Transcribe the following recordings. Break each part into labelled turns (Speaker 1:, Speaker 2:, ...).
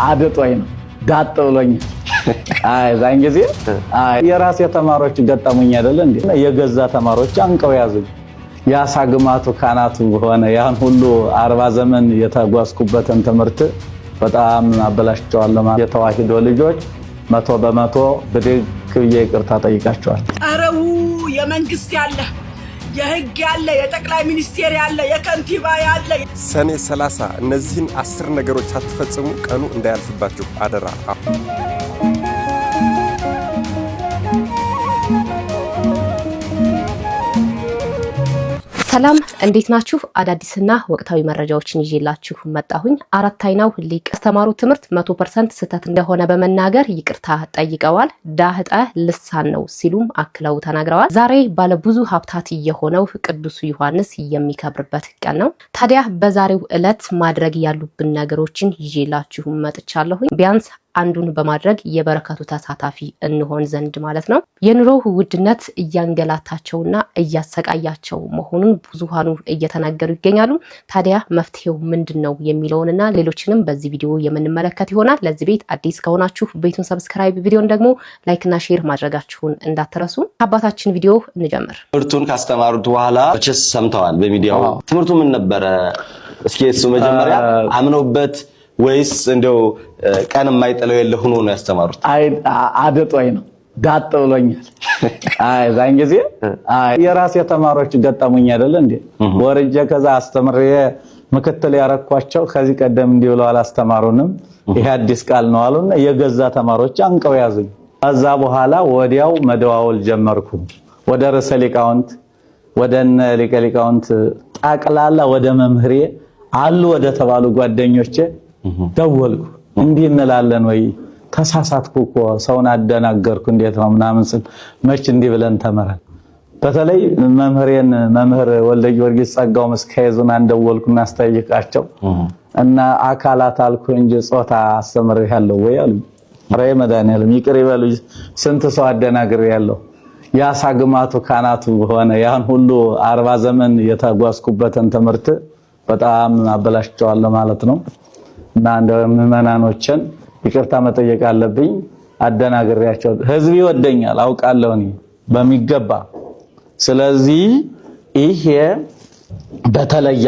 Speaker 1: አድጦኝ ነው ዳጥ ብሎኝ ዛን ጊዜ የራሴ ተማሪዎች ገጠሙኝ አይደል እንዴ የገዛ ተማሪዎች አንቀው ያዙኝ ያሳግማቱ ካናቱ ሆነ ያን ሁሉ 40 ዘመን የተጓዝኩበትን ትምህርት በጣም አበላሽቸዋለሁ ማለት የተዋሂዶ ልጆች 100% ብድግ ይቅርታ ጠይቃቸዋል።
Speaker 2: አረው የመንግስት ያለ የህግ ያለ የጠቅላይ ሚኒስቴር ያለ የከንቲባ ያለ
Speaker 3: ሰኔ 30 እነዚህን 10 ነገሮች ሳትፈጽሙ ቀኑ እንዳያልፍባችሁ አደራ።
Speaker 4: ሰላም እንዴት ናችሁ? አዳዲስና ወቅታዊ መረጃዎችን ይዤላችሁ መጣሁኝ። አራት አይናው ሊቅ አስተማሩ ትምህርት 100% ስህተት እንደሆነ በመናገር ይቅርታ ጠይቀዋል። ዳህጠ ልሳን ነው ሲሉም አክለው ተናግረዋል። ዛሬ ባለብዙ ሀብታት የሆነው ቅዱስ ዮሐንስ የሚከብርበት ቀን ነው። ታዲያ በዛሬው ዕለት ማድረግ ያሉብን ነገሮችን ይዤላችሁ መጥቻለሁኝ። ቢያንስ አንዱን በማድረግ የበረከቱ ተሳታፊ እንሆን ዘንድ ማለት ነው። የኑሮ ውድነት እያንገላታቸውና እያሰቃያቸው መሆኑን ብዙሃኑ እየተናገሩ ይገኛሉ። ታዲያ መፍትሄው ምንድነው የሚለውንና ሌሎችንም በዚህ ቪዲዮ የምንመለከት ይሆናል። ለዚህ ቤት አዲስ ከሆናችሁ ቤቱን ሰብስክራይብ፣ ቪዲዮን ደግሞ ላይክና ሼር ማድረጋችሁን እንዳትረሱ። አባታችን ቪዲዮ እንጀምር።
Speaker 5: ትምህርቱን ካስተማሩት በኋላ እችስ ሰምተዋል በሚዲያው ትምህርቱ ምን ነበረ? እስኪ እሱ መጀመሪያ አምነውበት ወይስ እንደው ቀን የማይጠለው የለ ሆኖ ነው ያስተማሩት?
Speaker 1: አድጦኝ ነው ዳጥ ብሎኛል። ዛን ጊዜ የራሴ ተማሪዎች ገጠሙኝ አይደል እንዴ ወርጄ ከዛ አስተምሬ ምክትል ያረኳቸው ከዚህ ቀደም እንዲህ ብለው አላስተማሩንም። ይሄ አዲስ ቃል ነው አሉና የገዛ ተማሪዎች አንቀው ያዙኝ። ከዛ በኋላ ወዲያው መደዋወል ጀመርኩ ወደ ርዕሰ ሊቃውንት ወደነ ሊቀ ሊቃውንት ጠቅላላ ወደ መምህሬ አሉ ወደ ተባሉ ጓደኞቼ ደወልኩ። እንዲህ እንላለን ወይ ተሳሳትኩ እኮ ሰውን አደናገርኩ እንዴት ነው ምናምን ስል መች እንዲህ ብለን ተመረን። በተለይ መምህር ወልደ ጊዮርጊስ ጸጋው መስካይዙን አንደወልኩና አስተያየቃቸው እና አካላት አልኩ እንጂ ጾታ አስተምሬያለሁ ወይ አሉ። ራይ መድኃኒዓለም ይቅር ይበሉ ስንት ሰው አደናግሬያለሁ። ያሳግማቱ ካናቱ ሆነ ያን ሁሉ 40 ዘመን የተጓዝኩበትን ትምህርት በጣም አበላሽቸዋለሁ ማለት ነው። እና እንደ ምዕመናኖችን ይቅርታ መጠየቅ አለብኝ። አደናግሬያቸው ህዝብ ይወደኛል አውቃለሁ እኔ በሚገባ። ስለዚህ ይሄ በተለየ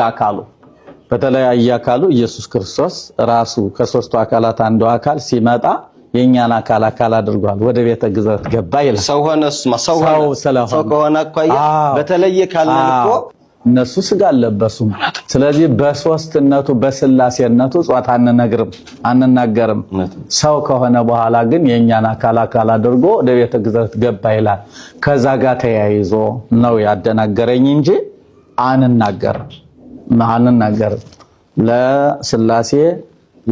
Speaker 1: አካሉ ኢየሱስ ክርስቶስ ራሱ ከሶስቱ አካላት አንዱ አካል ሲመጣ የኛን አካል አድርጓል። ወደ ቤተ ግዛት ገባ ይላል።
Speaker 5: ሰው ሆነስ ሰው ከሆነ አኳያ በተለየ ካልነኮ
Speaker 1: እነሱ ስጋ አለበሱ። ስለዚህ በሶስትነቱ በስላሴነቱ ጾታ አንናገርም። ሰው ከሆነ በኋላ ግን የኛን አካል አድርጎ ወደ ቤተ ግዛት ገባ ይላል። ከዛ ጋር ተያይዞ ነው ያደናገረኝ እንጂ አንናገርም። ለስላሴ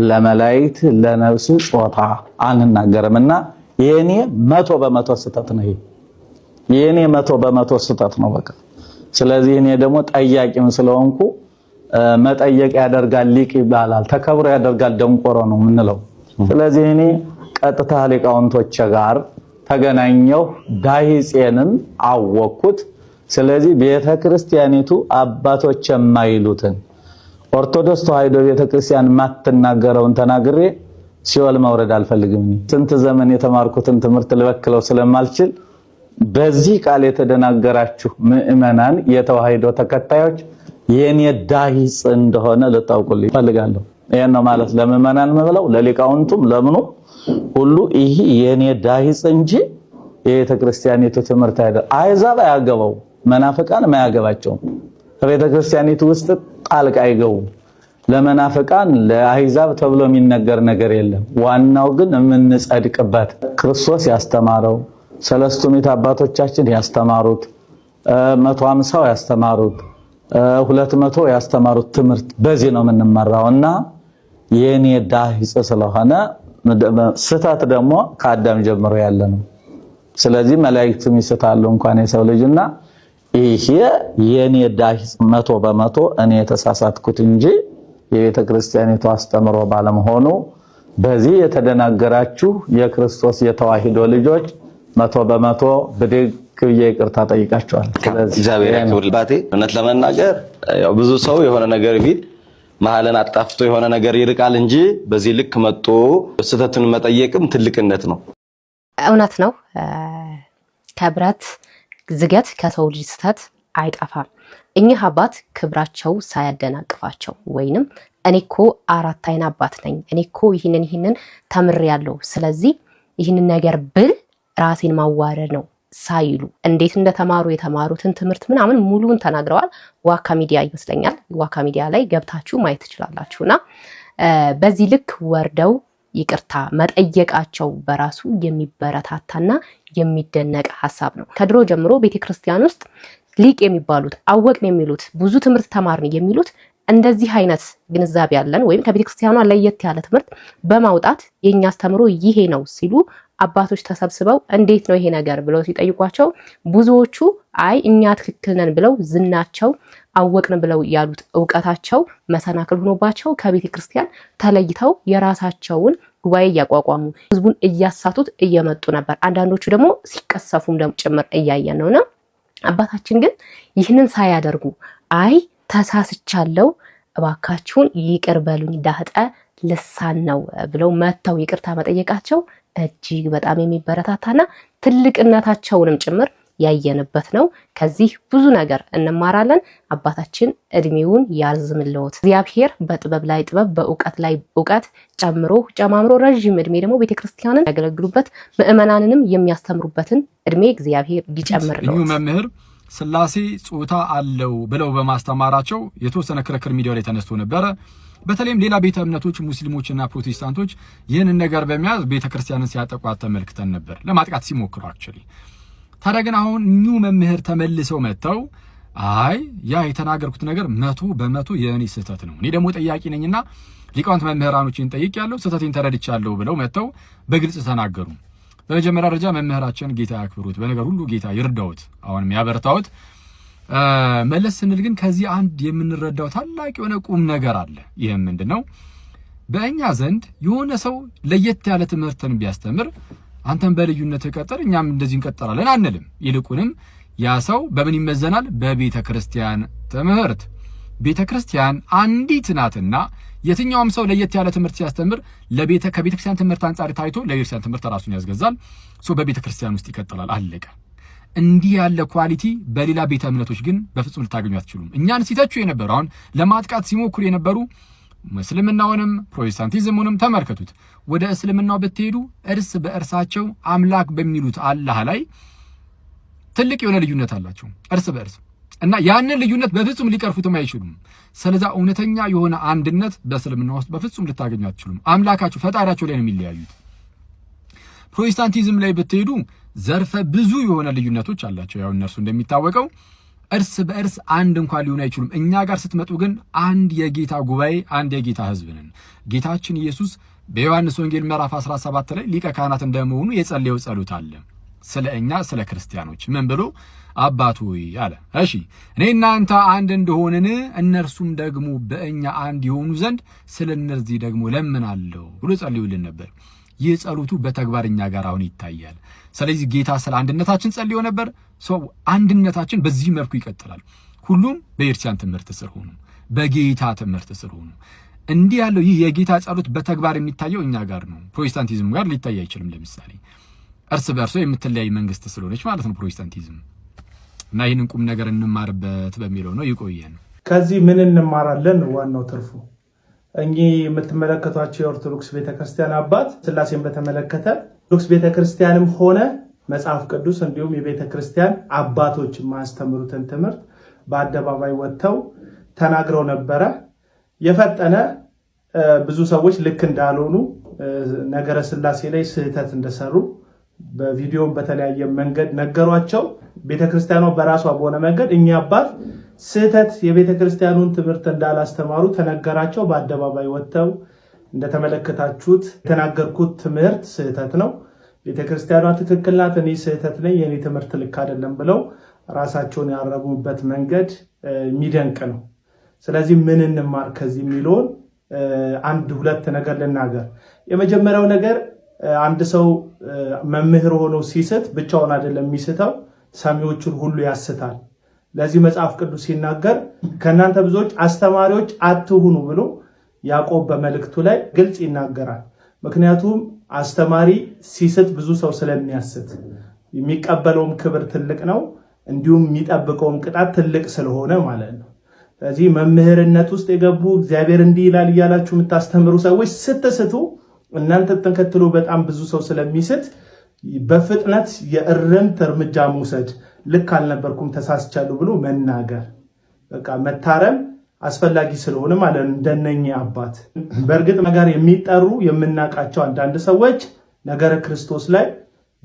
Speaker 1: ለመላእክት ለነፍስ ጾታ አንናገርምና የኔ 100% ስህተት ነው። የኔ 100% ስህተት ነው በቃ። ስለዚህ እኔ ደግሞ ጠያቂም ስለሆንኩ መጠየቅ ያደርጋል ሊቅ ይባላል፣ ተከብሮ ያደርጋል ደንቆሮ ነው የምንለው። ስለዚህ እኔ ቀጥታ ሊቃውንቶች ጋር ተገናኘው ዳሂጼንም አወቅኩት። ስለዚህ ቤተክርስቲያኒቱ አባቶች የማይሉትን ኦርቶዶክስ ተዋሕዶ ቤተክርስቲያን ማትናገረውን ተናግሬ ሲኦል መውረድ አልፈልግም። ስንት ዘመን የተማርኩትን ትምህርት ልበክለው ስለማልችል በዚህ ቃል የተደናገራችሁ ምዕመናን የተዋሕዶ ተከታዮች የኔ ዳሂጽ እንደሆነ ልታውቁልኝ ፈልጋለሁ። ይሄን ነው ማለት ለምዕመናን መብለው ለሊቃውንቱም ለምኑ ሁሉ ይሄ የኔ ዳሂጽ እንጂ የቤተክርስቲያኒቱ ትምህርት አይደለም። አይዛብ አያገባው መናፍቃን ማያገባቸው በቤተክርስቲያኒቱ ውስጥ ጣልቃ አይገቡም። ለመናፍቃን ለአይዛብ ተብሎ የሚነገር ነገር የለም። ዋናው ግን የምንጸድቅበት ክርስቶስ ያስተማረው ሰለስቱ ምዕት አባቶቻችን ያስተማሩት 150 ያስተማሩት 200 ያስተማሩት ትምህርት በዚህ ነው የምንመራውና የኔ ዳሂጽ ስለሆነ ስህተት ደግሞ ከአዳም ጀምሮ ያለ ነው። ስለዚህ መላእክትም ይስታሉ እንኳን የሰው ልጅና ይሄ የኔ ዳሂጽ 100% እኔ የተሳሳትኩት እንጂ የቤተክርስቲያኒቱ አስተምሮ ባለመሆኑ በዚህ የተደናገራችሁ የክርስቶስ የተዋሕዶ ልጆች 100% ብድግ ይቅርታ ጠይቃቸዋል።
Speaker 5: ስለዚህ እግዚአብሔር ያክብርልባቴ። እውነት ለመናገር ያው ብዙ ሰው የሆነ ነገር ቢል መሐለን አጣፍቶ የሆነ ነገር ይርቃል እንጂ በዚህ ልክ መጥቶ ስተትን መጠየቅም ትልቅነት ነው።
Speaker 4: እውነት ነው። ከብረት ዝገት ከሰው ልጅ ስተት አይጠፋም። እኚህ አባት ክብራቸው ሳያደናቅፋቸው ወይንም እኔኮ አራት አይና አባት ነኝ፣ እኔኮ ይህንን ተምሬያለሁ፣ ስለዚህ ይህንን ነገር ብል ራሴን ማዋረድ ነው ሳይሉ እንዴት እንደተማሩ የተማሩትን ትምህርት ምናምን ሙሉውን ተናግረዋል። ዋካ ሚዲያ ይመስለኛል፣ ዋካ ሚዲያ ላይ ገብታችሁ ማየት ትችላላችሁና በዚህ ልክ ወርደው ይቅርታ መጠየቃቸው በራሱ የሚበረታታና የሚደነቅ ሐሳብ ነው። ከድሮ ጀምሮ ቤተክርስቲያን ውስጥ ሊቅ የሚባሉት አወቅን የሚሉት ብዙ ትምህርት ተማርን የሚሉት እንደዚህ አይነት ግንዛቤ ያለን ወይም ከቤተክርስቲያኗ ለየት ያለ ትምህርት በማውጣት የኛ አስተምሮ ይሄ ነው ሲሉ አባቶች ተሰብስበው እንዴት ነው ይሄ ነገር ብለው ሲጠይቋቸው ብዙዎቹ አይ እኛ ትክክል ነን ብለው ዝናቸው አወቅን ብለው ያሉት ዕውቀታቸው መሰናክል ሆኖባቸው ከቤተክርስቲያን ተለይተው የራሳቸውን ጉባኤ እያቋቋሙ ህዝቡን እያሳቱት እየመጡ ነበር። አንዳንዶቹ ደግሞ ሲቀሰፉም ደግሞ ጭምር እያየን ነውና አባታችን ግን ይህንን ሳያደርጉ አይ ተሳስቻለሁ እባካችሁን ይቅር በሉኝ ዳህጠ ልሳን ነው ብለው መተው ይቅርታ መጠየቃቸው እጅግ በጣም የሚበረታታና ትልቅነታቸውንም ጭምር ያየንበት ነው። ከዚህ ብዙ ነገር እንማራለን። አባታችን እድሜውን ያርዝምልዎት። እግዚአብሔር በጥበብ ላይ ጥበብ በእውቀት ላይ እውቀት ጨማምሮ ረጅም እድሜ ደግሞ ቤተክርስቲያንን ያገለግሉበት ምእመናንንም የሚያስተምሩበትን እድሜ እግዚአብሔር ይጨምርልዎት።
Speaker 6: እኚሁ መምህር ስላሴ ጾታ አለው ብለው በማስተማራቸው የተወሰነ ክርክር ሚዲያው ላይ ተነስቶ ነበረ። በተለይም ሌላ ቤተ እምነቶች ሙስሊሞችና ፕሮቴስታንቶች ይህንን ነገር በመያዝ ቤተክርስቲያንን ሲያጠቋት ተመልክተን ነበር፣ ለማጥቃት ሲሞክሩ አክቹሊ። ታዲያ ግን አሁን እኚሁ መምህር ተመልሰው መጥተው አይ ያ የተናገርኩት ነገር 100% የኔ ስህተት ነው፣ እኔ ደግሞ ጠያቂ ነኝና ሊቃውንት መምህራኖችን ጠይቄያለሁ፣ ስህተቴን ተረድቻለሁ ብለው መጥተው በግልጽ ተናገሩ። በመጀመሪያ ደረጃ መምህራችን ጌታ ያክብሩት፣ በነገር ሁሉ ጌታ ይርዳውት፣ አሁንም ያበርታውት። መለስ ስንል ግን ከዚህ አንድ የምንረዳው ታላቅ የሆነ ቁም ነገር አለ። ይሄም ምንድነው? በእኛ ዘንድ የሆነ ሰው ለየት ያለ ትምህርትን ቢያስተምር አንተም በልዩነት ተቀጠር እኛም እንደዚህ እንቀጠራለን አንልም። ይልቁንም ያ ሰው በምን ይመዘናል? በቤተ ክርስቲያን ትምህርት። ቤተ ክርስቲያን አንዲት ናትና የትኛውም ሰው ለየት ያለ ትምህርት ሲያስተምር ከቤተ ክርስቲያን ትምህርት አንጻር ታይቶ ለቤተ ክርስቲያን ትምህርት ራሱን ያስገዛል፣ በቤተ ክርስቲያን ውስጥ ይቀጥላል። አለቀ። እንዲህ ያለ ኳሊቲ በሌላ ቤተ እምነቶች ግን በፍጹም ልታገኙ አትችሉም። እኛን ሲተቹ የነበሩ አሁን ለማጥቃት ሲሞክሩ የነበሩ እስልምናውንም ፕሮቴስታንቲዝሙንም ተመልከቱት። ወደ እስልምናው ብትሄዱ እርስ በእርሳቸው አምላክ በሚሉት አላህ ላይ ትልቅ የሆነ ልዩነት አላቸው እርስ በእርስ እና ያንን ልዩነት በፍጹም ሊቀርፉትም አይችሉም። ስለዚህ እውነተኛ የሆነ አንድነት በእስልምና ውስጥ በፍጹም ልታገኙ አትችሉም። አምላካቸው ፈጣሪያቸው ላይ ነው የሚለያዩት። ፕሮቴስታንቲዝም ላይ ብትሄዱ ዘርፈ ብዙ የሆነ ልዩነቶች አላቸው። ያው እነርሱ እንደሚታወቀው እርስ በእርስ አንድ እንኳን ሊሆኑ አይችሉም። እኛ ጋር ስትመጡ ግን አንድ የጌታ ጉባኤ፣ አንድ የጌታ ሕዝብ ነን። ጌታችን ኢየሱስ በዮሐንስ ወንጌል ምዕራፍ 17 ላይ ሊቀ ካህናት እንደመሆኑ የጸለየው ጸሎት አለ ስለ እኛ ስለ ክርስቲያኖች። ምን ብሎ? አባት ሆይ አለ። እሺ እኔ እናንተ አንድ እንደሆንን እነርሱም ደግሞ በእኛ አንድ የሆኑ ዘንድ ስለ እነዚህ ደግሞ ለምናለሁ ብሎ ጸልዩልን ነበር። ይህ ጸሎቱ በተግባር እኛ ጋር አሁን ይታያል። ስለዚህ ጌታ ስለ አንድነታችን ጸልዮ ነበር። አንድነታችን በዚህ መልኩ ይቀጥላል። ሁሉም በቤተክርስቲያን ትምህርት ስር ሆኑ፣ በጌታ ትምህርት ስር ሆኑ። እንዲህ ያለው ይህ የጌታ ጸሎት በተግባር የሚታየው እኛ ጋር ነው። ፕሮቴስታንቲዝም ጋር ሊታይ አይችልም። ለምሳሌ እርስ በርሶ የምትለያይ መንግስት ስለሆነች ማለት ነው ፕሮቴስታንቲዝም። እና ይህንን ቁም ነገር እንማርበት በሚለው ነው። ይቆየን።
Speaker 7: ከዚህ ምን እንማራለን? ዋናው ትርፉ እኚህ የምትመለከቷቸው የኦርቶዶክስ ቤተክርስቲያን አባት ስላሴን በተመለከተ ኦርቶዶክስ ቤተክርስቲያንም ሆነ መጽሐፍ ቅዱስ እንዲሁም የቤተክርስቲያን አባቶች የማያስተምሩትን ትምህርት በአደባባይ ወጥተው ተናግረው ነበረ። የፈጠነ ብዙ ሰዎች ልክ እንዳልሆኑ ነገረ ስላሴ ላይ ስህተት እንደሰሩ በቪዲዮም በተለያየ መንገድ ነገሯቸው። ቤተክርስቲያኗ በራሷ በሆነ መንገድ እኛ አባት ስህተት የቤተክርስቲያኑን ትምህርት እንዳላስተማሩ ተነገራቸው። በአደባባይ ወጥተው እንደተመለከታችሁት የተናገርኩት ትምህርት ስህተት ነው፣ ቤተክርስቲያኗ ትክክል ናት፣ እኔ ስህተት ነኝ፣ የኔ ትምህርት ልክ አይደለም ብለው ራሳቸውን ያረሙበት መንገድ የሚደንቅ ነው። ስለዚህ ምን እንማር ከዚህ የሚለውን አንድ ሁለት ነገር ልናገር። የመጀመሪያው ነገር አንድ ሰው መምህር ሆኖ ሲስት ብቻውን አይደለም የሚስተው፣ ሰሚዎቹን ሁሉ ያስታል። ለዚህ መጽሐፍ ቅዱስ ሲናገር ከናንተ ብዙዎች አስተማሪዎች አትሁኑ ብሎ ያዕቆብ በመልእክቱ ላይ ግልጽ ይናገራል። ምክንያቱም አስተማሪ ሲስት ብዙ ሰው ስለሚያስት የሚቀበለውም ክብር ትልቅ ነው፣ እንዲሁም የሚጠብቀውም ቅጣት ትልቅ ስለሆነ ማለት ነው። ስለዚህ መምህርነት ውስጥ የገቡ እግዚአብሔር እንዲህ ይላል እያላችሁ የምታስተምሩ ሰዎች ስትስቱ እናንተ ተከትሎ በጣም ብዙ ሰው ስለሚስት በፍጥነት የእርምት እርምጃ መውሰድ፣ ልክ አልነበርኩም ተሳስቻለሁ ብሎ መናገር፣ በቃ መታረም አስፈላጊ ስለሆነ ማለት ነው። እንደነኚህ አባት በእርግጥ ነገር የሚጠሩ የምናውቃቸው አንዳንድ ሰዎች ነገረ ክርስቶስ ላይ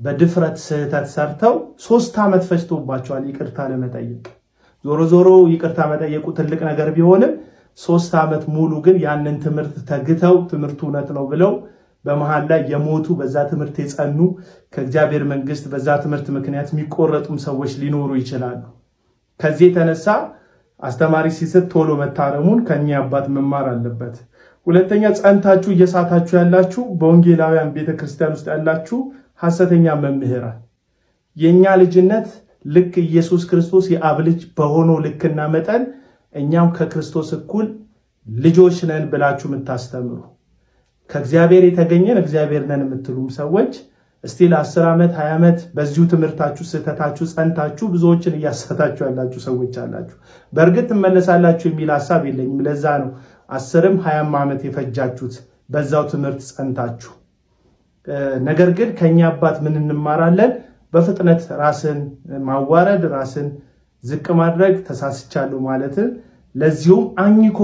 Speaker 7: በድፍረት ስህተት ሰርተው 3 ዓመት ፈጅቶባቸዋል ይቅርታ ለመጠየቅ። ዞሮ ዞሮ ይቅርታ መጠየቁ ትልቅ ነገር ቢሆንም 3 ዓመት ሙሉ ግን ያንን ትምህርት ተግተው ትምህርቱ እውነት ነው ብለው በመሃል ላይ የሞቱ በዛ ትምህርት የጸኑ ከእግዚአብሔር መንግስት በዛ ትምህርት ምክንያት የሚቆረጡም ሰዎች ሊኖሩ ይችላሉ። ከዚህ የተነሳ አስተማሪ ሲስት ቶሎ መታረሙን ከኛ አባት መማር አለበት። ሁለተኛ ጸንታችሁ እየሳታችሁ ያላችሁ በወንጌላውያን ቤተክርስቲያን ውስጥ ያላችሁ ሐሰተኛ መምህራን የኛ ልጅነት ልክ ኢየሱስ ክርስቶስ የአብ ልጅ በሆነው ልክና መጠን እኛም ከክርስቶስ እኩል ልጆች ነን ብላችሁ የምታስተምሩ ከእግዚአብሔር የተገኘን እግዚአብሔር ነን የምትሉም ሰዎች እስቲ ለ10 ዓመት 20 ዓመት በዚሁ ትምህርታችሁ ስህተታችሁ ጸንታችሁ ብዙዎችን እያሳታችሁ ያላችሁ ሰዎች አላችሁ። በእርግጥ ትመለሳላችሁ የሚል ሐሳብ የለኝም። ለዛ ነው 10ም 20ም ዓመት የፈጃችሁት በዛው ትምህርት ጸንታችሁ። ነገር ግን ከኛ አባት ምን እንማራለን? በፍጥነት ራስን ማዋረድ፣ ራስን ዝቅ ማድረግ፣ ተሳስቻለሁ ማለትን ለዚሁም አኝኮ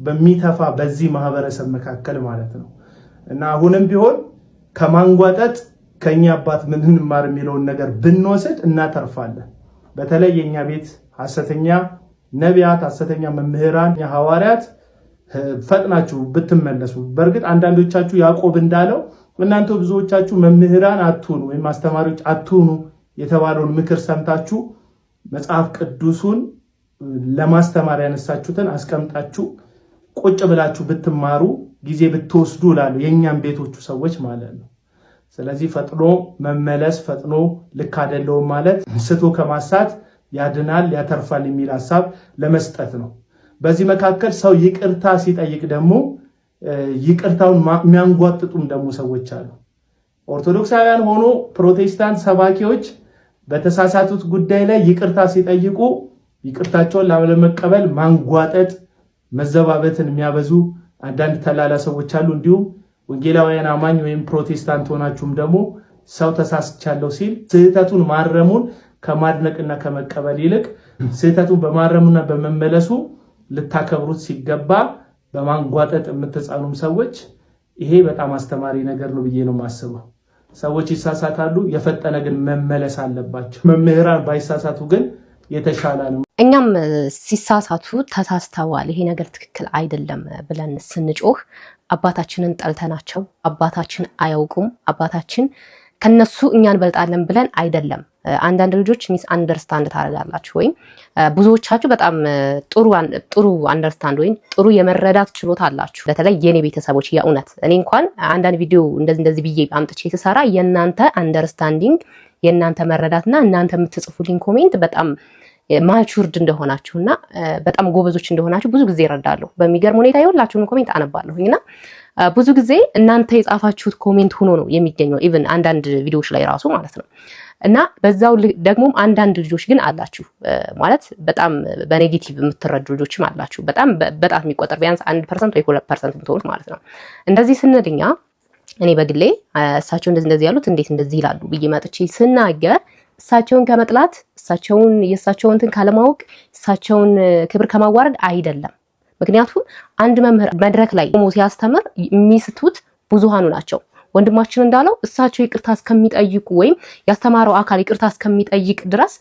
Speaker 7: በሚተፋ በዚህ ማህበረሰብ መካከል ማለት ነው። እና አሁንም ቢሆን ከማንጓጠጥ ከኛ አባት ምን እንማር የሚለውን ነገር ብንወስድ እናተርፋለን። በተለይ የኛ ቤት ሐሰተኛ ነቢያት፣ ሐሰተኛ መምህራን፣ ሐዋርያት ፈጥናችሁ ብትመለሱ። በእርግጥ አንዳንዶቻችሁ ያዕቆብ እንዳለው እናንተ ብዙዎቻችሁ መምህራን አትሁኑ ወይም አስተማሪዎች አትሁኑ የተባለውን ምክር ሰምታችሁ መጽሐፍ ቅዱሱን ለማስተማር ያነሳችሁትን አስቀምጣችሁ ቁጭ ብላችሁ ብትማሩ ጊዜ ብትወስዱ ላሉ የኛም ቤቶቹ ሰዎች ማለት ነው። ስለዚህ ፈጥኖ መመለስ፣ ፈጥኖ ልክ አይደለውም ማለት ስቶ ከማሳት ያድናል ያተርፋል የሚል ሐሳብ ለመስጠት ነው። በዚህ መካከል ሰው ይቅርታ ሲጠይቅ ደግሞ ይቅርታውን የሚያንጓጥጡም ደግሞ ሰዎች አሉ። ኦርቶዶክሳውያን ሆኖ ፕሮቴስታንት ሰባኪዎች በተሳሳቱት ጉዳይ ላይ ይቅርታ ሲጠይቁ ይቅርታቸውን ላለመቀበል ማንጓጠጥ፣ መዘባበትን የሚያበዙ አንዳንድ ተላላ ሰዎች አሉ። እንዲሁም ወንጌላውያን አማኝ ወይም ፕሮቴስታንት ሆናችሁም ደግሞ ሰው ተሳስቻለሁ ሲል ስህተቱን ማረሙን ከማድነቅና ከመቀበል ይልቅ ስህተቱን በማረሙና በመመለሱ ልታከብሩት ሲገባ በማንጓጠጥ የምትጻኑም ሰዎች ይሄ በጣም አስተማሪ ነገር ነው ብዬ ነው የማስበው። ሰዎች ይሳሳታሉ፣ የፈጠነ ግን መመለስ አለባቸው። መምህራን ባይሳሳቱ ግን የተሻለ ነው።
Speaker 4: እኛም ሲሳሳቱ ተሳስተዋል፣ ይሄ ነገር ትክክል አይደለም ብለን ስንጮህ አባታችንን ጠልተናቸው አባታችን አያውቁም አባታችን ከነሱ እኛን በልጣለን ብለን አይደለም። አንዳንድ ልጆች ሚስ አንደርስታንድ ታደርጋላችሁ ወይም ብዙዎቻችሁ በጣም ጥሩ አንደርስታንድ ወይም ጥሩ የመረዳት ችሎታ አላችሁ። በተለይ የኔ ቤተሰቦች የእውነት እኔ እንኳን አንዳንድ ቪዲዮ እንደዚህ ብዬ አምጥቼ የተሰራ የእናንተ አንደርስታንዲንግ የእናንተ መረዳትና እናንተ የምትጽፉልኝ ኮሜንት በጣም ማቹርድ እንደሆናችሁና በጣም ጎበዞች እንደሆናችሁ ብዙ ጊዜ እረዳለሁ። በሚገርም ሁኔታ የሁላችሁም ኮሜንት አነባለሁኝና ብዙ ጊዜ እናንተ የጻፋችሁት ኮሜንት ሆኖ ነው የሚገኘው ኢቭን አንዳንድ ቪዲዮዎች ላይ ራሱ ማለት ነው። እና በዛው ደግሞ አንዳንድ ልጆች ግን አላችሁ ማለት በጣም በኔጌቲቭ የምትረዱ ልጆችም አላችሁ። በጣም የሚቆጠር ቢያንስ 1% ወይ 2% የምትሆኑት ማለት ነው። እንደዚህ ስንልኛ እኔ በግሌ እሳቸው እንደዚህ ያሉት እንዴት እንደዚህ ይላሉ ብዬ መጥቼ ስናገር እሳቸውን ከመጥላት የእሳቸውን እንትን ካለማወቅ እሳቸውን ክብር ከማዋረድ አይደለም። ምክንያቱም አንድ መምህር መድረክ ላይ ቆሞ ሲያስተምር የሚስቱት ብዙሃኑ ናቸው። ወንድማችን እንዳለው እሳቸው ይቅርታ እስከሚጠይቁ ወይም ያስተማረው አካል ይቅርታ እስከሚጠይቅ ድረስ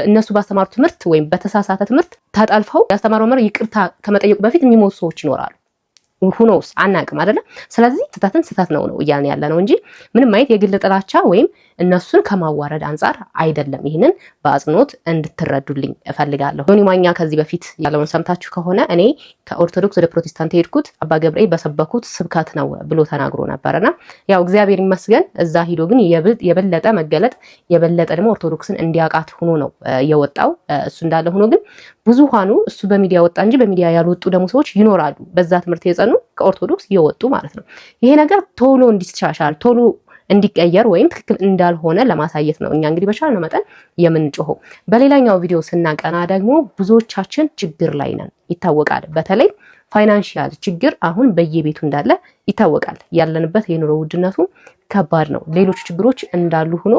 Speaker 4: እነሱ ባስተማሩ ትምህርት ወይም በተሳሳተ ትምህርት ተጠልፈው ያስተማረው መምህር ይቅርታ ከመጠየቁ በፊት የሚሞቱ ሰዎች ይኖራሉ። ሁኖስ አናቅም አይደለ? ስለዚህ ስህተት ነው እያልን ያለ ነው እንጂ ምንም አይነት የግል ጥላቻ ወይም እነሱን ከማዋረድ አንጻር አይደለም። ይህንን በአጽንኦት እንድትረዱልኝ እፈልጋለሁ። ዮኒ ማኛ ከዚህ በፊት ያለውን ሰምታችሁ ከሆነ እኔ ከኦርቶዶክስ ወደ ፕሮቴስታንት ሄድኩት አባ ገብርኤል በሰበኩት ስብከት ነው ብሎ ተናግሮ ነበርና ያው እግዚአብሔር ይመስገን እዛ ሂዶ ግን የበለጠ መገለጥ የበለጠ ደግሞ ኦርቶዶክስን እንዲያውቃት ሆኖ ነው የወጣው። እሱ እንዳለ ሆኖ ግን ብዙሃኑ እሱ በሚዲያ ወጣ እንጂ በሚዲያ ያልወጡ ደግሞ ሰዎች ይኖራሉ፣ በዛ ትምህርት የጸኑ ከኦርቶዶክስ የወጡ ማለት ነው። ይሄ ነገር ቶሎ እንዲሻሻል ቶሎ እንዲቀየር ወይም ትክክል እንዳልሆነ ለማሳየት ነው እኛ እንግዲህ በቻልነው መጠን የምንጮኸው። በሌላኛው ቪዲዮ ስናቀና ደግሞ ብዙዎቻችን ችግር ላይ ነን ይታወቃል። በተለይ ፋይናንሻል ችግር አሁን በየቤቱ እንዳለ ይታወቃል። ያለንበት የኑሮ ውድነቱ ከባድ ነው። ሌሎች ችግሮች እንዳሉ ሆኖ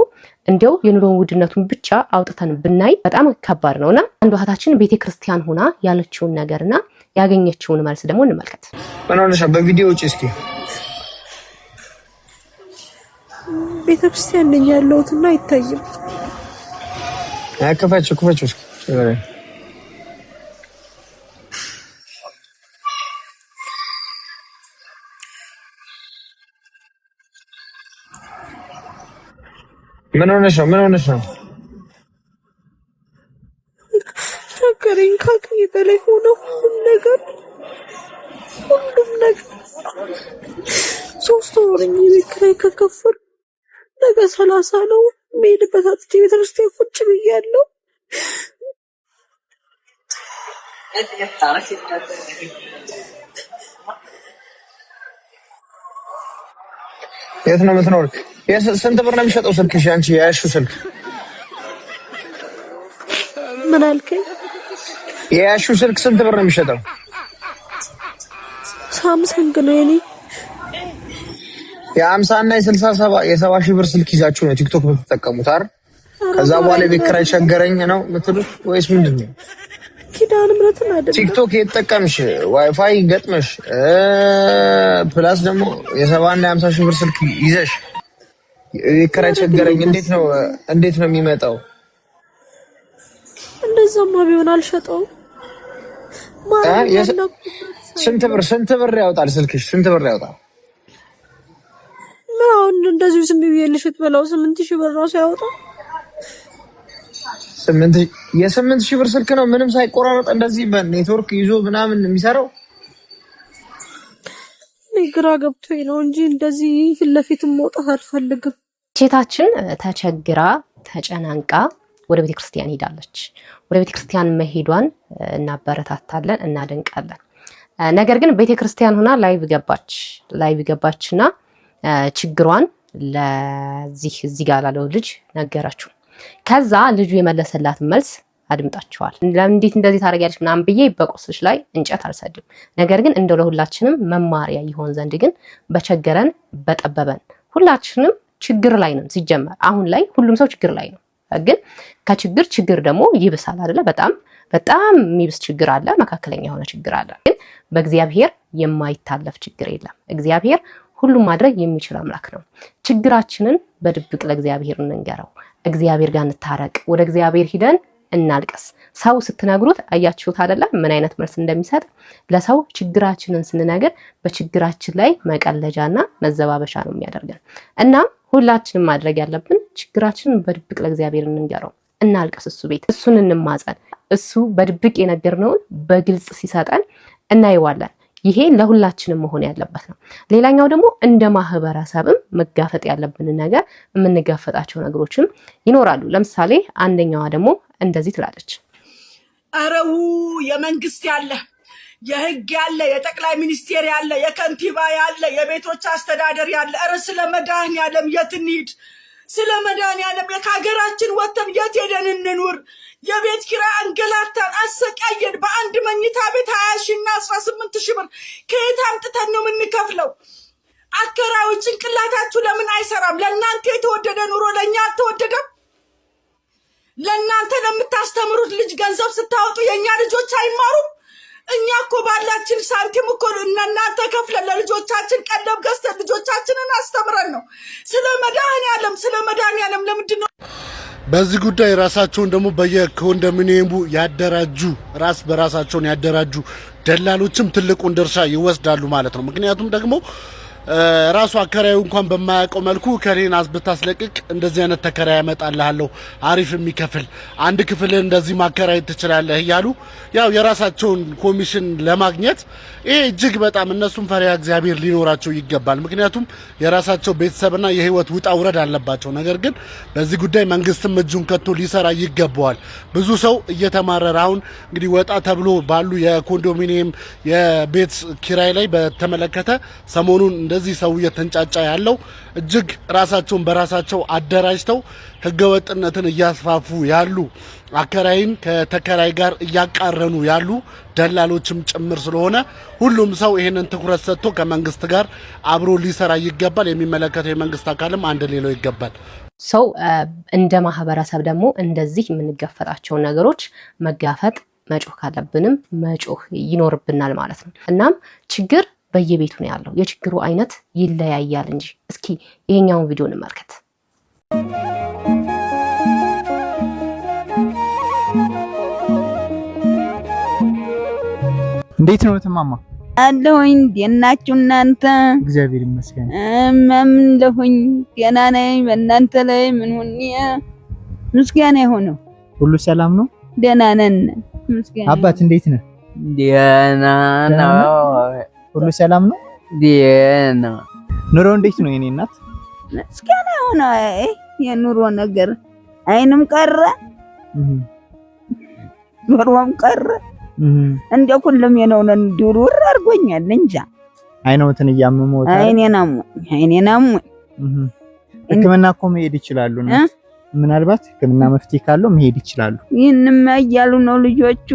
Speaker 4: እንዲያው የኑሮ ውድነቱን ብቻ አውጥተን ብናይ በጣም ከባድ ነውና አንዷ እህታችን ቤተክርስቲያን ሆና ያለችውን ነገርና ያገኘችውን መልስ ደግሞ እንመልከት።
Speaker 8: ምንሆነሻ በቪዲዮ ውጪ እስኪ
Speaker 9: ቤተክርስቲያን ነኝ ያለሁትና አይታይም።
Speaker 8: ክፈችው ምን ሆነሽ ነው?
Speaker 9: ቸገረኝ ከአቅሜ በላይ ሆነ ሁሉም ነገር 3 ወርኝ የቤት ኪራይ ከከፈል ነገ 30 ነው የምሄድበት አጥቼ ቤተክርስቲያን ቁጭ ብያለሁ።
Speaker 8: የት ነው የምትኖር? ስንት ብር ነው የሚሸጠው ስልክሽ? አንቺ ያያሽው ስልክ
Speaker 9: ምን አልከኝ?
Speaker 8: ያያሽው ስልክ ስንት ብር ነው የሚሸጠው?
Speaker 9: ሳምሰንግ ነው የኔ።
Speaker 8: የ50 እና የ70 ሺህ ብር ስልክ ይዛችሁ ነው ቲክቶክ የምትጠቀሙት አይደል? ከዛ በኋላ ቤት ኪራይ ቸገረኝ ነው የምትሉት ወይስ ምንድነው?
Speaker 9: ኪዳነ ምሕረትን አይደለም
Speaker 8: ቲክቶክ የተጠቀምሽ ዋይፋይ ገጥመሽ ፕላስ ደግሞ የ70 እና የ50 ሺህ ብር ስልክ ይዘሽ ቤት ኪራይ ቸገረኝ እንዴት ነው የሚመጣው?
Speaker 9: እንደዛማ ቢሆን አልሸጠውም።
Speaker 8: ስንት ብር ያወጣል ስልክሽ? ስንት ብር ያወጣል?
Speaker 9: አሁን እንደዚህ ዝም ብዬ ልሽጥ በላው 8000 ብር ራሱ ያወጣል።
Speaker 8: 8000 ብር ስልክ ነው ምንም ሳይቆራረጥ እንደዚህ በኔትወርክ ይዞ ምናምን የሚሰራው?
Speaker 9: ግራ ገብቶኝ ነው እንጂ እንደዚህ ፊት ለፊት መውጣት አልፈልግም።
Speaker 4: ሴታችን ተቸግራ ተጨናንቃ ወደ ቤተክርስቲያን ሄዳለች። ወደ ቤተክርስቲያን መሄዷን እናበረታታለን፣ እናደንቃለን። ነገር ግን ቤተክርስቲያን ሆና ላይቭ ገባችና ችግሯን ለዚህ እዚህ ጋር ላለው ልጅ ነገራችሁ። ከዛ ልጁ የመለሰላት መልስ አድምጣችኋል። እንዴት እንደዚህ ታደርጊያለሽ ምናምን ብዬ በቆስልሽ ላይ እንጨት አልሰድም። ነገር ግን እንደው ለሁላችንም መማሪያ ይሆን ዘንድ ግን በቸገረን በጠበበን ሁላችንም ችግር ላይ ነን። ሲጀመር አሁን ላይ ሁሉም ሰው ችግር ላይ ነው። ግን ችግር ደግሞ ይብሳል አይደለ? በጣም የሚብስ ችግር አለ፣ መካከለኛ የሆነ ችግር አለ። ግን በእግዚአብሔር የማይታለፍ ችግር የለም። እግዚአብሔር ሁሉም ማድረግ የሚችል አምላክ ነው። ችግራችንን በድብቅ ለእግዚአብሔር እንንገረው። እግዚአብሔር ጋር እንታረቅ። ወደ እግዚአብሔር ሂደን እናልቀስ። ሰው ስትነግሩት አያችሁት አይደለ? ምን አይነት መልስ እንደሚሰጥ። ለሰው ችግራችንን ስንነግር በችግራችን ላይ መቀለጃና መዘባበሻ ነው የሚያደርገን። እና ሁላችንም ማድረግ ያለብን ችግራችንን በድብቅ ለእግዚአብሔር እንንገረው፣ እናልቀስ፣ እሱ ቤት እሱን እንማጸን። እሱ በድብቅ የነገርነውን በግልጽ ሲሰጠን እናየዋለን። ይሄ ለሁላችንም መሆን ያለበት ነው። ሌላኛው ደግሞ እንደ ማህበረሰብም መጋፈጥ ያለብን ነገር የምንጋፈጣቸው ነገሮችም ይኖራሉ። ለምሳሌ አንደኛዋ ደግሞ እንደዚህ ትላለች።
Speaker 2: አረው የመንግስት ያለ የህግ ያለ የጠቅላይ ሚኒስቴር ያለ የከንቲባ ያለ የቤቶች አስተዳደር ያለ ኧረ ስለ መድኃኒዓለም የት እንሂድ? ስለ መድኃኒዓለም ከሀገራችን ወጥተን የት ሄደን እንኑር? የቤት ኪራይ አንገላታን፣ አሰቃየን። በአንድ መኝታ ቤት 20 ሺህ እና 18 ሺህ ብር ከየት አምጥተን ነው የምንከፍለው? አከራዮች ጭንቅላታችሁ ለምን አይሰራም? ለእናንተ የተወደደ ኑሮ ለእኛ አልተወደደም? ለእናንተ ለምታስተምሩት ልጅ ገንዘብ ስታወጡ የእኛ ልጆች አይማሩም? እኛ እኮ ባላችን ሳንቲም እኮ እናንተ ከፍለን ለልጆቻችን ቀለብ ገዝተን ልጆቻችንን አስተምረን ነው። ስለ መድኃኒዓለም ለምንድን ነው
Speaker 10: በዚህ ጉዳይ ራሳቸውን ደግሞ በየኮንዶሚኒየሙ ያደራጁ ራስ በራሳቸውን ያደራጁ ደላሎችም ትልቁን ድርሻ ይወስዳሉ ማለት ነው። ምክንያቱም ደግሞ ራሱ አከራዩ እንኳን በማያውቀው መልኩ ከሌን ብታስለቅቅ እንደዚህ አይነት ተከራይ ያመጣልሃለሁ አሪፍ የሚከፍል አንድ ክፍል እንደዚህ ማከራየት ትችላለህ እያሉ ያው የራሳቸውን ኮሚሽን ለማግኘት ይሄ እጅግ በጣም እነሱም ፈሪሃ እግዚአብሔር ሊኖራቸው ይገባል። ምክንያቱም የራሳቸው ቤተሰብና የህይወት ውጣ ውረድ አለባቸው። ነገር ግን በዚህ ጉዳይ መንግስትም እጁን ከቶ ሊሰራ ይገባዋል። ብዙ ሰው እየተማረረ አሁን እንግዲህ ወጣ ተብሎ ባሉ የኮንዶሚኒየም የቤት ኪራይ ላይ በተመለከተ ሰሞኑን እንደዚህ ሰው እየተንጫጫ ያለው እጅግ ራሳቸውን በራሳቸው አደራጅተው ህገወጥነትን እያስፋፉ ያሉ አከራይን ከተከራይ ጋር እያቃረኑ ያሉ ደላሎችም ጭምር ስለሆነ ሁሉም ሰው ይሄንን ትኩረት ሰጥቶ ከመንግስት ጋር አብሮ ሊሰራ ይገባል። የሚመለከተው የመንግስት አካልም አንድ ሌላው ይገባል።
Speaker 4: ሰው እንደ ማህበረሰብ ደግሞ እንደዚህ የምንጋፈጣቸው ነገሮች መጋፈጥ መጮህ ካለብንም መጮህ ይኖርብናል ማለት ነው። እናም ችግር በየቤቱ ነው ያለው። የችግሩ አይነት ይለያያል እንጂ እስኪ ይሄኛውን ቪዲዮ እንመልከት።
Speaker 11: እንዴት ነው ተማማ?
Speaker 12: አለሁኝ። ደህና ናችሁ እናንተ?
Speaker 11: እግዚአብሔር ይመስገን።
Speaker 12: አለሁኝ ደህና ነኝ። በእናንተ ላይ ምን ሆነ? ምስጋና ይሁነው። ሁሉ ሰላም ነው? ደህና ነን። ምስጋና።
Speaker 11: አባት እንዴት ነህ?
Speaker 12: ደህና ነው።
Speaker 11: ሁሉ ሰላም ነው?
Speaker 12: ደህና።
Speaker 11: ኑሮ እንዴት ነው የኔ እናት?
Speaker 12: ምስጋና ይሁነው። የኑሮ ነገር አይንም ቀረ ኑሮም ቀረ እንደ ሁሉም የነውነን ዱሩር አድርጎኛል። እንጃ
Speaker 11: አይኖትን እያመመው
Speaker 12: አይኔን አሞኝ
Speaker 11: ሕክምና እኮ መሄድ ይችላሉ ነው። ምናልባት ሕክምና መፍትሄ ካለው መሄድ ይችላሉ።
Speaker 12: ይህንም እያሉ ነው ልጆቹ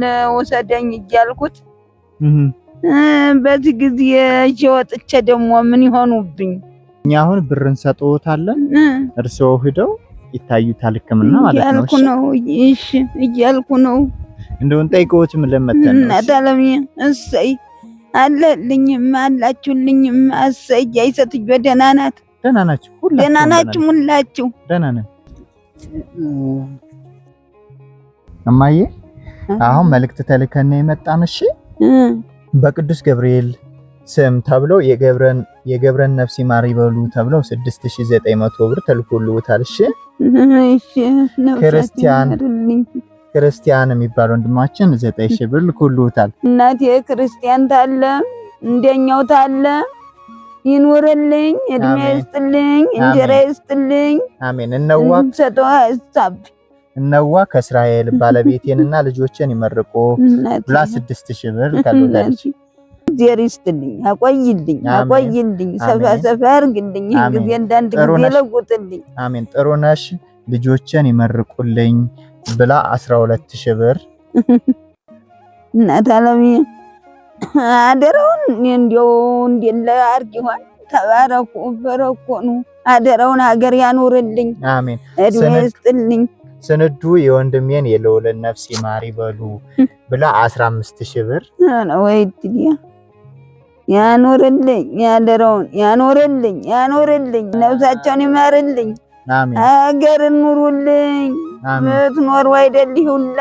Speaker 12: ለወሰደኝ እያልኩት በዚህ ጊዜ ወጥቼ ደግሞ ምን ይሆኑብኝ?
Speaker 11: እኛ አሁን ብር እንሰጥዎታለን እርስዎ ሄደው ይታዩታል ሕክምና ማለት ነው።
Speaker 12: እሺ እያልኩ ነው።
Speaker 11: እንደውን ጠይቀውት ምን ለመተን ነው?
Speaker 12: እናታለም እሰይ አለልኝም አላችሁልኝም እሰይ አይሰትጆ ደህና ናት።
Speaker 11: ደህና ናችሁ? ሁላችሁ
Speaker 12: ደህና ናችሁ? ሁላችሁ
Speaker 11: ደህና ነን። እማዬ አሁን መልእክት ተልከን የመጣን እሺ በቅዱስ ገብርኤል ስም ተብሎ የገብረን ነፍስ ይማር ይበሉ ተብሎ 6900 ብር ተልኮልዎታል። እሺ ክርስቲያን የሚባል ወንድማችን 9000 ብር ልኮልዎታል።
Speaker 12: እናቴ ክርስቲያን ታለ እንደኛው ታለ ይኖርልኝ፣ እድሜ ይስጥልኝ፣ እንጀራ ይስጥልኝ።
Speaker 11: አሜን።
Speaker 12: እነዋ
Speaker 11: ከእስራኤል ባለቤቴንና ልጆችን ይመርቆ ብላ 6000 ብር ልኮልዎታል።
Speaker 12: ዜር ይስጥልኝ፣ አቆይልኝ፣ ሰፋ አርግልኝ፣ ጊዜ እንዳንድ ጊዜ ለውጥልኝ።
Speaker 11: አሜን። ጥሩ ነሽ፣ ልጆችን ይመርቁልኝ ብላ 12000 ብር።
Speaker 12: እናት አለሚ አደረውን እንዲው እንደለ አርግ ይሆን ተባረኩ በረኮኑ አደረውን ሀገር ያኖርልኝ።
Speaker 11: አሜን።
Speaker 12: እድሜ ይስጥልኝ።
Speaker 11: ስንዱ የወንድሜን የልዑልን ነፍስ ይማር ይበሉ ብላ 15000 ብር።
Speaker 12: ወይ ትዲያ ያኖርልኝ፣ ያደረውን ያኖርልኝ፣ ነፍሳቸውን ይማርልኝ።
Speaker 11: አሜን።
Speaker 12: ሀገር ኑሩልኝ። ምትኖር አይደል ሁላ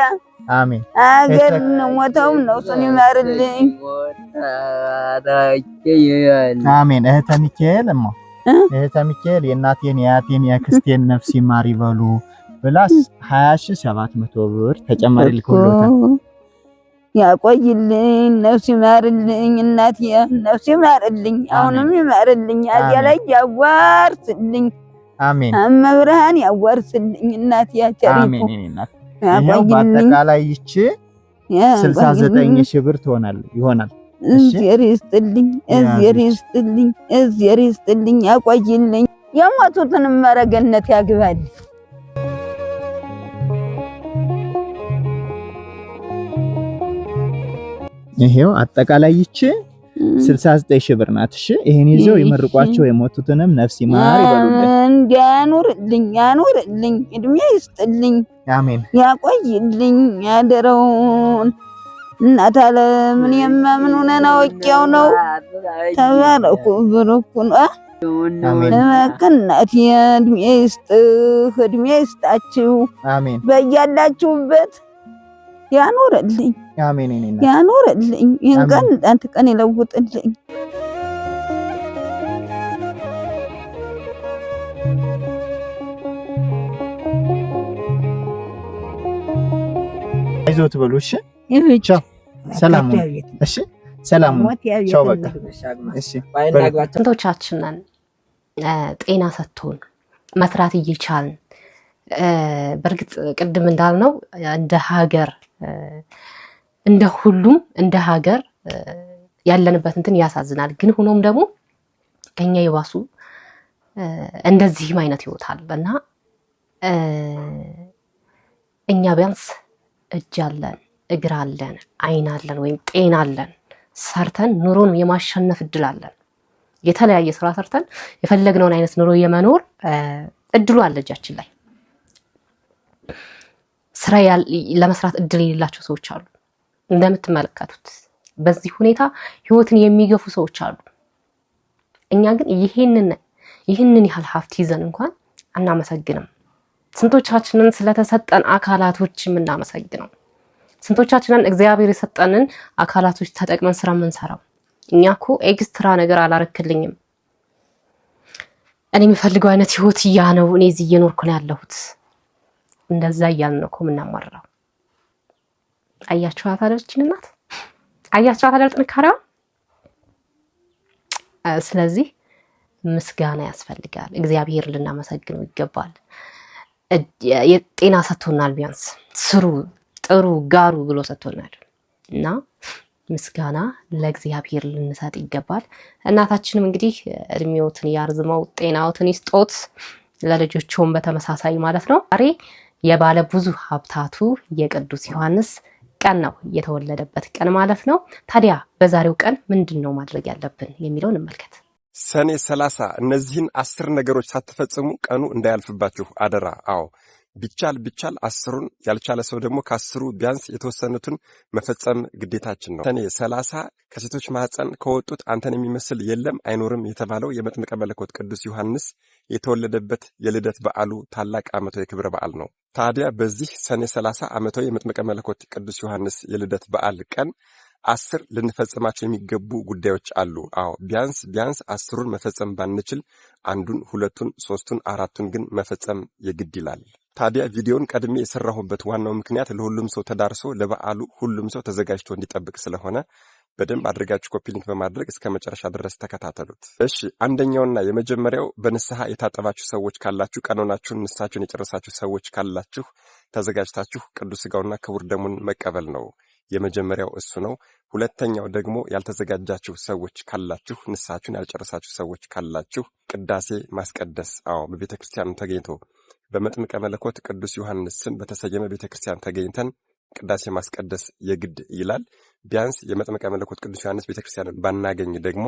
Speaker 11: አሜን።
Speaker 12: ሀገር ሞተው ነፍሱን ይማርልኝ።
Speaker 11: አሜን። እህተ ሚካኤል የእናቴን የአያቴን የክስቴን ነፍስ ይማር ይበሉ ብላ 20700 ብር ተጨማሪ ልኮልዎታል።
Speaker 12: ያቆይልኝ፣ ነፍስ ይማርልኝ። እናቴ ነፍስ ይማርልኝ፣ አሁንም ይማርልኝ። አዚያ ላይ ያዋርስልኝ።
Speaker 11: አሜን።
Speaker 12: አመብርሃን ያዋርስልኝ። እናቴ ያቸሪቱ
Speaker 11: አሜን። ይሄው በአጠቃላይ ይቺ 69000 ብር ይሆናል።
Speaker 12: እዝር ይስጥልኝ፣ ያቆይልኝ። የሞቱትን መረገነት ያግባል።
Speaker 11: ይሄው አጠቃላይ ይቺ 69000 ብር ናት። እሺ ይሄን ይዘው ይመርቋቸው የሞቱትንም ነፍስ ይማር ይበሉልኝ። ያኑርልኝ፣ እድሜ ይስጥልኝ።
Speaker 12: አሜን። ያቆይልኝ፣ ያደረውን እናት ዓለም እኔማ ምን ሆነን አውቄው ነው። ተባረኩ ብሩክ ነው። እናቴ እድሜ ይስጥህ፣ እድሜ ይስጣችሁ።
Speaker 11: አሜን።
Speaker 12: በያላችሁበት ያኖርልኝ፣
Speaker 11: አሜን።
Speaker 12: ያኖርልኝ። ይህን ቀን አንተ ቀን ይለውጥልኝ።
Speaker 11: አይዞት በሉ። እሺ ቻው። ሰላም። እሺ ሰላም። ቻው። በቃ እሺ።
Speaker 4: ስንቶቻችንን ጤና ሰጥቶን መስራት እየቻልን በእርግጥ ቅድም እንዳልነው እንደ ሀገር እንደ ሁሉም እንደ ሀገር ያለንበት እንትን ያሳዝናል። ግን ሆኖም ደግሞ ከኛ የባሱ እንደዚህም አይነት ህይወት አለና እኛ ቢያንስ እጅ አለን፣ እግር አለን፣ አይን አለን ወይም ጤና አለን። ሰርተን ኑሮን የማሸነፍ እድል አለን። የተለያየ ስራ ሰርተን የፈለግነውን አይነት ኑሮ የመኖር እድሉ አለ እጃችን ላይ። ስራ ለመስራት እድል የሌላቸው ሰዎች አሉ። እንደምትመለከቱት በዚህ ሁኔታ ህይወትን የሚገፉ ሰዎች አሉ። እኛ ግን ይህንን ያህል ሀብት ይዘን እንኳን አናመሰግንም። ስንቶቻችንን ስለተሰጠን አካላቶች የምናመሰግነው? ስንቶቻችንን እግዚአብሔር የሰጠንን አካላቶች ተጠቅመን ስራ የምንሰራው? እኛ እኮ ኤክስትራ ነገር አላረክልኝም፣ እኔ የሚፈልገው አይነት ህይወት ያ ነው፣ እኔ እዚህ እየኖርኩ ነው ያለሁት፣ እንደዛ እያልን ነው እኮ የምናማርረው። አያችኋት አይደል እናት? አያችኋት አይደል ጥንካሬዋ? ስለዚህ ምስጋና ያስፈልጋል። እግዚአብሔር ልናመሰግነው ይገባል። የጤና ሰጥቶናል፣ ቢያንስ ስሩ፣ ጥሩ፣ ጋሩ ብሎ ሰጥቶናል እና ምስጋና ለእግዚአብሔር ልንሰጥ ይገባል። እናታችንም እንግዲህ እድሜዎትን ያርዝመው፣ ጤናዎትን ይስጦት፣ ለልጆቹም በተመሳሳይ ማለት ነው። ዛሬ የባለ ብዙ ሀብታቱ የቅዱስ ዮሐንስ ቀን ነው፣ የተወለደበት ቀን ማለት ነው። ታዲያ በዛሬው ቀን ምንድን ነው ማድረግ ያለብን የሚለውን እንመልከት።
Speaker 3: ሰኔ 30 እነዚህን 10 ነገሮች ሳትፈጽሙ ቀኑ እንዳያልፍባችሁ አደራ። አዎ ቢቻል 10ሩን ያልቻለ ሰው ደግሞ ከ10ሩ ቢያንስ የተወሰኑትን መፈጸም ግዴታችን ነው። ሰኔ 30 ከሴቶች ማህፀን ከወጡት አንተን የሚመስል የለም አይኖርም የተባለው የመጥምቀ መለኮት ቅዱስ ዮሐንስ የተወለደበት የልደት በዓሉ ታላቅ ዓመታዊ ክብረ በዓል ነው። ታዲያ በዚህ ሰኔ 30 ዓመታዊ የመጥምቀ መለኮት ቅዱስ ዮሐንስ የልደት በዓል ቀን 10 ልንፈጽማቸው የሚገቡ ጉዳዮች አሉ። አዎ ቢያንስ 10ሩን መፈጸም ባንችል 1ዱን፣ 2ቱን፣ 3ቱን፣ 4ቱን ግን መፈጸም የግድ ይላል። ታዲያ ቪዲዮውን ቀድሜ የሰራሁበት ዋናው ምክንያት ለሁሉም ሰው ተዳርሶ ለበዓሉ ሁሉም ሰው ተዘጋጅቶ እንዲጠብቅ ስለሆነ በደንብ አድርጋችሁ ኮፒ ሊንክ በማድረግ እስከ መጨረሻ ድረስ ተከታተሉት። እሺ፣ አንደኛውና የመጀመሪያው በንስሐ የታጠባችሁ ሰዎች ካላችሁ፣ ቀኖናችሁን ንስሐችሁን የጨረሳችሁ ሰዎች ካላችሁ ተዘጋጅታችሁ ቅዱስ ሥጋውና ክቡር ደሙን መቀበል ነው። የመጀመሪያው እሱ ነው። ሁለተኛው ደግሞ ያልተዘጋጃችሁ ሰዎች ካላችሁ፣ ንስሐችሁን ያልጨረሳችሁ ሰዎች ካላችሁ ቅዳሴ ማስቀደስ። አዎ በቤተ ክርስቲያን ተገኝቶ በመጥምቀ መለኮት ቅዱስ ዮሐንስ ስም በተሰየመ ቤተ ክርስቲያን ተገኝተን ቅዳሴ ማስቀደስ የግድ ይላል። ቢያንስ የመጥምቀ መለኮት ቅዱስ ዮሐንስ ቤተ ክርስቲያንን ባናገኝ ደግሞ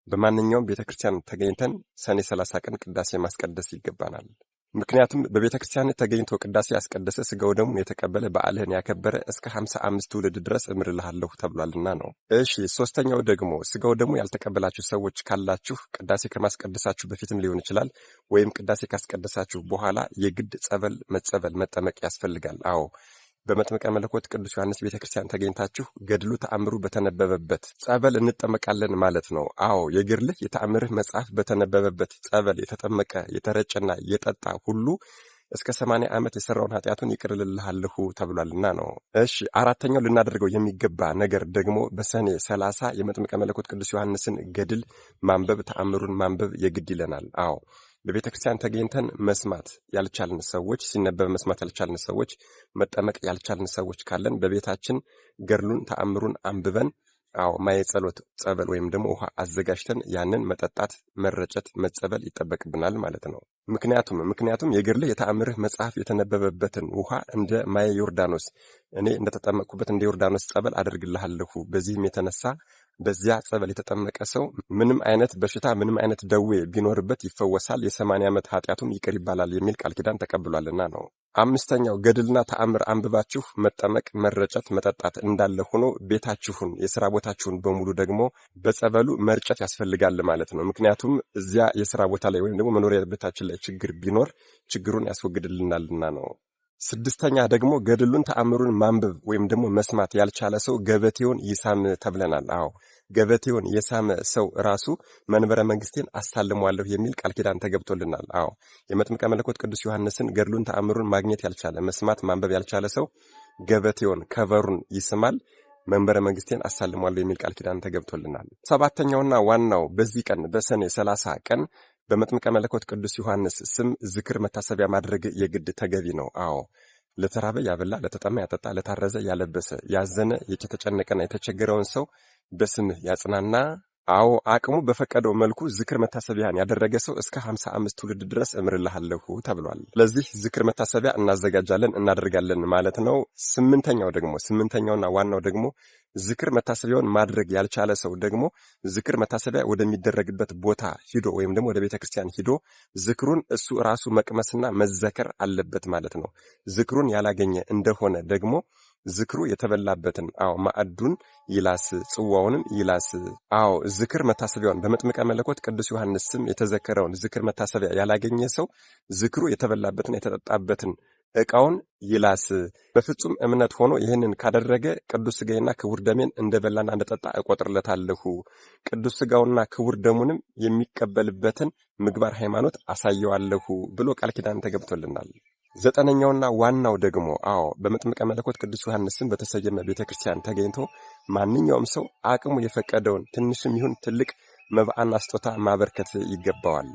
Speaker 3: በማንኛውም ቤተ ክርስቲያን ተገኝተን ሰኔ 30 ቀን ቅዳሴ ማስቀደስ ይገባናል። ምክንያቱም በቤተ ክርስቲያን ተገኝቶ ቅዳሴ ያስቀደሰ ሥጋው ደሙን የተቀበለ በዓልህን ያከበረ እስከ 55 ትውልድ ድረስ እምርልሃለሁ ተብሏልና ነው። እሺ፣ ሶስተኛው ደግሞ ሥጋው ደሙ ያልተቀበላችሁ ሰዎች ካላችሁ ቅዳሴ ከማስቀደሳችሁ በፊትም ሊሆን ይችላል ወይም ቅዳሴ ካስቀደሳችሁ በኋላ የግድ ጸበል መጠመቅ ያስፈልጋል። አዎ በመጥምቀ መለኮት ቅዱስ ዮሐንስ ቤተክርስቲያን ተገኝታችሁ ገድሉ ተአምሩ በተነበበበት ጸበል እንጠመቃለን ማለት ነው። አዎ የገድልህ የተአምርህ መጽሐፍ በተነበበበት ጸበል የተጠመቀ የተረጨና የጠጣ ሁሉ እስከ 80 ዓመት የሰራውን ኃጢአቱን ይቅር እልልሃለሁ ተብሏልና ነው። እሺ፣ አራተኛው ልናደርገው የሚገባ ነገር ደግሞ በሰኔ 30 የመጥምቀ መለኮት ቅዱስ ዮሐንስን ገድል ማንበብ፣ ተአምሩን ማንበብ የግድ ይለናል። አዎ በቤተ ክርስቲያን ተገኝተን መስማት ያልቻልን ሰዎች፣ ሲነበብ መስማት ያልቻልን ሰዎች፣ መጠመቅ ያልቻልን ሰዎች ካለን በቤታችን ገድሉን ተአምሩን አንብበን ማየ ጸሎት ጸበል ወይም ደግሞ ውሃ አዘጋጅተን ያንን መጠጣት፣ መረጨት፣ መጸበል ይጠበቅብናል ማለት ነው። ምክንያቱም የገድልህ የተአምርህ መጽሐፍ የተነበበበትን ውሃ እንደ ማየ ዮርዳኖስ እኔ እንደተጠመቅኩበት እንደ ዮርዳኖስ ጸበል አደርግልሃለሁ። በዚህም የተነሳ በዚያ ጸበል የተጠመቀ ሰው ምንም አይነት በሽታ ምንም አይነት ደዌ ቢኖርበት ይፈወሳል፣ የ80 ዓመት ኃጢአቱም ይቅር ይባላል የሚል ቃል ኪዳን ተቀብሏልና ነው። አምስተኛው ገድልና ተአምር አንብባችሁ መጠመቅ፣ መረጨት፣ መጠጣት እንዳለ ሆኖ ቤታችሁን የሥራ ቦታችሁን በሙሉ ደግሞ በጸበሉ መርጨት ያስፈልጋል ማለት ነው። ምክንያቱም እዚያ የሥራ ቦታ ላይ ወይም ደግሞ መኖሪያ ቤታችን ላይ ችግር ቢኖር ችግሩን ያስወግድልናልና ነው። ስድስተኛ ደግሞ ገድሉን ተአምሩን ማንበብ ወይም ደግሞ መስማት ያልቻለ ሰው ገበቴውን ይሳም ተብለናል። አዎ ገበቴውን የሳመ ሰው ራሱ መንበረ መንግስቴን አሳልመዋለሁ የሚል ቃል ኪዳን ተገብቶልናል። አዎ የመጥምቀ መለኮት ቅዱስ ዮሐንስን ገድሉን ተአምሩን ማግኘት ያልቻለ መስማት ማንበብ ያልቻለ ሰው ገበቴውን ከቨሩን ይስማል፣ መንበረ መንግስቴን አሳልመዋለሁ የሚል ቃል ኪዳን ተገብቶልናል። ሰባተኛውና ዋናው በዚህ ቀን በሰኔ 30 ቀን በመጥምቀ መለኮት ቅዱስ ዮሐንስ ስም ዝክር መታሰቢያ ማድረግ የግድ ተገቢ ነው። አዎ ለተራበ ያበላ፣ ለተጠማ ያጠጣ፣ ለታረዘ ያለበሰ፣ ያዘነ የተጨነቀና የተቸገረውን ሰው በስምህ ያጽናና። አዎ አቅሙ በፈቀደው መልኩ ዝክር መታሰቢያን ያደረገ ሰው እስከ 55 ትውልድ ድረስ እምርልሃለሁ ተብሏል። ለዚህ ዝክር መታሰቢያ እናዘጋጃለን እናደርጋለን ማለት ነው። ስምንተኛውና ዋናው ደግሞ ዝክር መታሰቢያውን ማድረግ ያልቻለ ሰው ደግሞ ዝክር መታሰቢያ ወደሚደረግበት ቦታ ሂዶ ወይም ደግሞ ወደ ቤተክርስቲያን ሂዶ ዝክሩን እሱ ራሱ መቅመስና መዘከር አለበት ማለት ነው። ዝክሩን ያላገኘ እንደሆነ ደግሞ ዝክሩ የተበላበትን ማዕዱን ይላስ፣ ጽዋውንም ይላስ። ዝክር መታሰቢያውን በመጥምቀ መለኮት ቅዱስ ዮሐንስ ስም የተዘከረውን ዝክር መታሰቢያ ያላገኘ ሰው ዝክሩ የተበላበትን የተጠጣበትን ዕቃውን ይላስ። በፍጹም እምነት ሆኖ ይህንን ካደረገ ቅዱስ ሥጋዬና ክቡር ደሜን እንደበላና እንደጠጣ እቆጥርለታለሁ፣ ቅዱስ ሥጋውና ክቡር ደሙንም የሚቀበልበትን ምግባር ሃይማኖት አሳየዋለሁ ብሎ ቃል ኪዳን ተገብቶልናል። ዘጠነኛውና ዋናው ደግሞ በመጥምቀ መለኮት ቅዱስ ዮሐንስን በተሰየመ ቤተክርስቲያን ተገኝቶ ማንኛውም ሰው አቅሙ የፈቀደውን ትንሽም ይሁን ትልቅ መባአና ስጦታ ማበርከት ይገባዋል።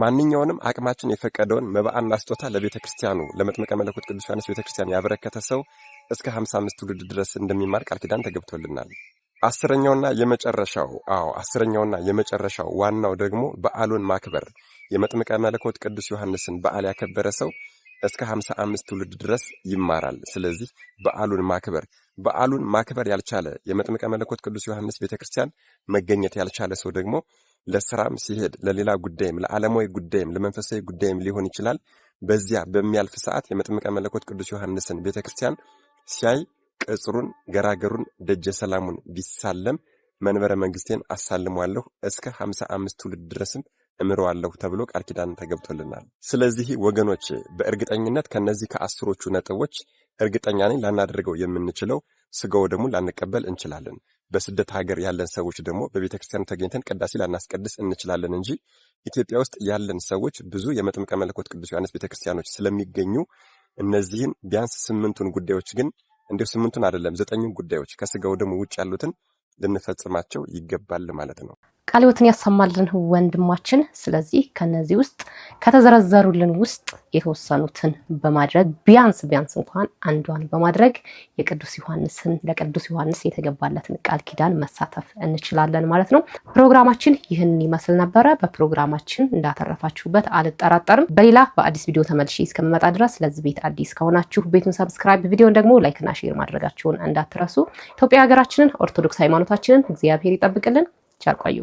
Speaker 3: ማንኛውንም አቅማችን የፈቀደውን መባአና ስጦታ ለቤተክርስቲያኑ ለመጥምቀ መለኮት ቅዱስ ዮሐንስ ቤተክርስቲያን ያበረከተ ሰው እስከ 55 ትውልድ ድረስ እንደሚማር ቃል ኪዳን ተገብቶልናል። አስረኛውና የመጨረሻው ዋናው ደግሞ በዓሉን ማክበር። የመጥምቀ መለኮት ቅዱስ ዮሐንስን በዓል ያከበረ ሰው እስከ 55 ትውልድ ድረስ ይማራል። ስለዚህ በዓሉን ማክበር ያልቻለ የመጥምቀ መለኮት ቅዱስ ዮሐንስ ቤተክርስቲያን መገኘት ያልቻለ ሰው ደግሞ ለስራም ሲሄድ ለሌላ ጉዳይም ለዓለማዊ ጉዳይም ለመንፈሳዊ ጉዳይም ሊሆን ይችላል። በዚያ በሚያልፍ ሰዓት የመጥምቀ መለኮት ቅዱስ ዮሐንስን ቤተክርስቲያን ሲያይ ቅጽሩን፣ ገራገሩን፣ ደጀ ሰላሙን ቢሳለም መንበረ መንግስቴን አሳልመዋለሁ እስከ 55 ትውልድ ድረስም እምረዋለሁ ተብሎ ቃል ኪዳን ተገብቶልናል። ስለዚህ ወገኖች በእርግጠኝነት ከነዚህ ከአስሮቹ ነጥቦች እርግጠኛ ነኝ ላናደርገው የምንችለው ስጋው ደግሞ ላንቀበል እንችላለን። በስደት ሀገር ያለን ሰዎች ደግሞ በቤተክርስቲያኑ ተገኝተን ቅዳሴ ላናስቀድስ እንችላለን እንጂ ኢትዮጵያ ውስጥ ያለን ሰዎች ብዙ የመጥምቀ መለኮት ቅዱስ ዮሐንስ ቤተክርስቲያኖች ስለሚገኙ እነዚህን ቢያንስ 8ቱን ጉዳዮች ግን እንዲሁ 8ቱን አይደለም 9ኙን ጉዳዮች ከስጋው ደግሞ ውጭ ያሉትን ልንፈጽማቸው ይገባል ማለት ነው።
Speaker 4: ቃለ ሕይወትን ያሰማልን ወንድማችን። ስለዚህ ከነዚህ ውስጥ ከተዘረዘሩልን ውስጥ የተወሰኑትን በማድረግ ቢያንስ እንኳን አንዷን በማድረግ ለቅዱስ ዮሐንስ የተገባለትን ቃል ኪዳን መሳተፍ እንችላለን ማለት ነው። ፕሮግራማችን ይህን ይመስል ነበረ። በፕሮግራማችን እንዳተረፋችሁበት አልጠራጠርም። በሌላ በአዲስ ቪዲዮ ተመልሼ እስከምመጣ ድረስ ለዚህ ቤት አዲስ ከሆናችሁ ቤቱን ሰብስክራይብ፣ ቪዲዮን ደግሞ ላይክ እና ሼር ማድረጋችሁን እንዳትረሱ። ኢትዮጵያ ሀገራችንን ኦርቶዶክስ ሃይማኖታችንን እግዚአብሔር ይጠብቅልን። ቸር ቆዩ።